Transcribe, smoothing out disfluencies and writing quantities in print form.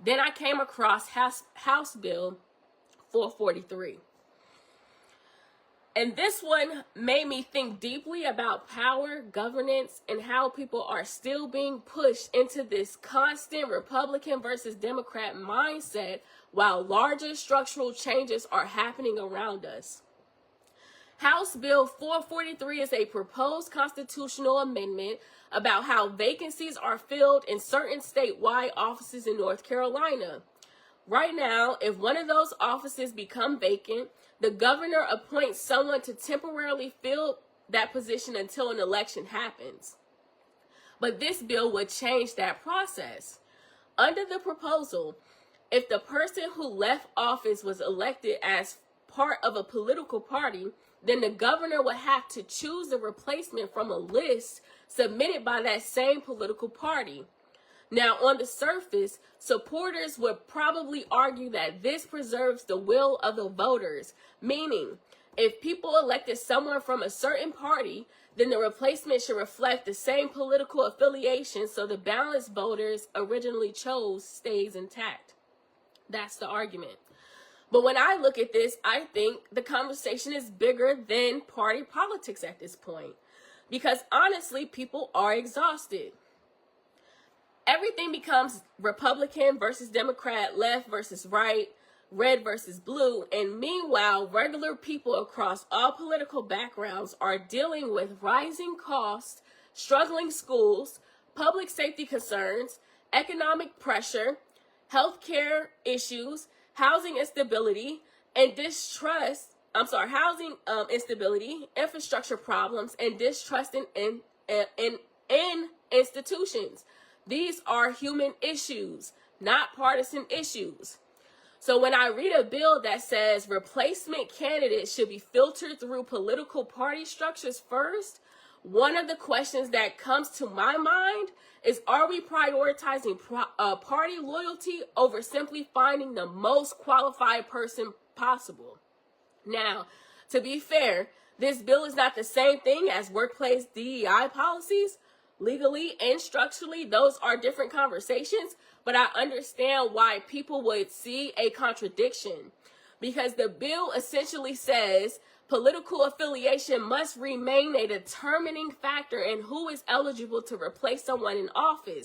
Then I came across House Bill 443. And this one made me think deeply about power, governance, and how people are still being pushed into this constant Republican versus Democrat mindset while larger structural changes are happening around us. House Bill 443 is a proposed constitutional amendment about how vacancies are filled in certain statewide offices in North Carolina. Right now, if one of those offices become vacant, the governor appoints someone to temporarily fill that position until an election happens. But this bill would change that process. Under the proposal, if the person who left office was elected as part of a political party, then the governor would have to choose a replacement from a list submitted by that same political party. Now, on the surface, supporters would probably argue that this preserves the will of the voters, meaning if people elected someone from a certain party, then the replacement should reflect the same political affiliation so the balanced voters originally chose stays intact. That's the argument. But when I look at this, I think the conversation is bigger than party politics at this point. Because honestly, people are exhausted. Everything becomes Republican versus Democrat, left versus right, red versus blue. And meanwhile, regular people across all political backgrounds are dealing with rising costs, struggling schools, public safety concerns, economic pressure, healthcare issues, housing instability, and housing instability, infrastructure problems, and distrust in institutions. These are human issues, not partisan issues. So when I read a bill that says replacement candidates should be filtered through political party structures first, one of the questions that comes to my mind is, are we prioritizing party loyalty over simply finding the most qualified person possible? Now, to be fair, this bill is not the same thing as workplace DEI policies. Legally and structurally, those are different conversations, but I understand why people would see a contradiction, because the bill essentially says political affiliation must remain a determining factor in who is eligible to replace someone in office.